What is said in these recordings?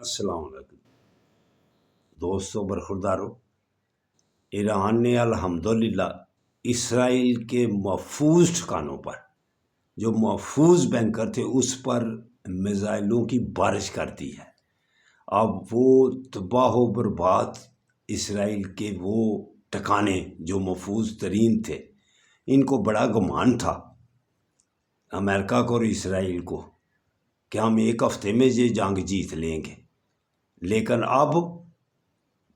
السلام علیکم دوستوں برخورداروں، ایران نے الحمدللہ اسرائیل کے محفوظ ٹھکانوں پر جو محفوظ بینکر تھے اس پر میزائلوں کی بارش کر دی ہے۔ اب وہ تباہ و برباد اسرائیل کے وہ ٹھکانے جو محفوظ ترین تھے، ان کو بڑا گمان تھا امریکہ کو اور اسرائیل کو کہ ہم ایک ہفتے میں یہ جنگ جیت لیں گے، لیکن اب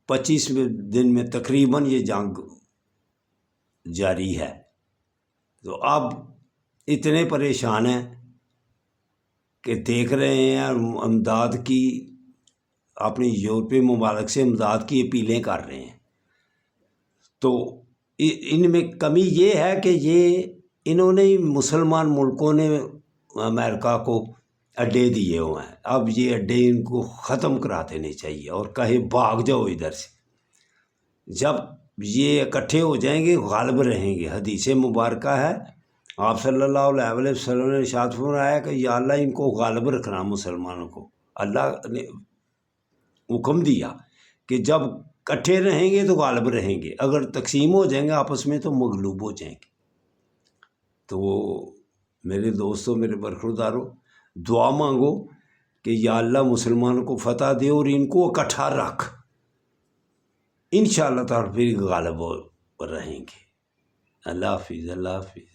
25 دن میں تقریباً یہ جنگ جاری ہے۔ تو اب اتنے پریشان ہیں کہ دیکھ رہے ہیں امداد کی، اپنی یورپی ممالک سے امداد کی اپیلیں کر رہے ہیں۔ تو ان میں کمی یہ ہے کہ انہوں نے مسلمان ملکوں نے امریکہ کو اڈے دیے ہوئے ہیں۔ اب یہ اڈے ان کو ختم کرا دینے چاہیے اور کہے بھاگ جاؤ ادھر سے۔ جب یہ اکٹھے ہو جائیں گے غالب رہیں گے۔ حدیث مبارکہ ہے، آپ صلی اللہ علیہ وسلم نے ارشاد فرمایا کہ یا اللہ ان کو غالب رکھنا، مسلمانوں کو اللہ نے حکم دیا کہ جب اکٹھے رہیں گے تو غالب رہیں گے، اگر تقسیم ہو جائیں گے آپس میں تو مغلوب ہو جائیں گے۔ تو میرے دوستوں، میرے برخورداروں، دعا مانگو کہ یا اللہ مسلمانوں کو فتح دے اور ان کو اکٹھا رکھ، انشاءاللہ تعالیٰ پھر غالب رہیں گے۔ اللہ حافظ، اللہ حافظ۔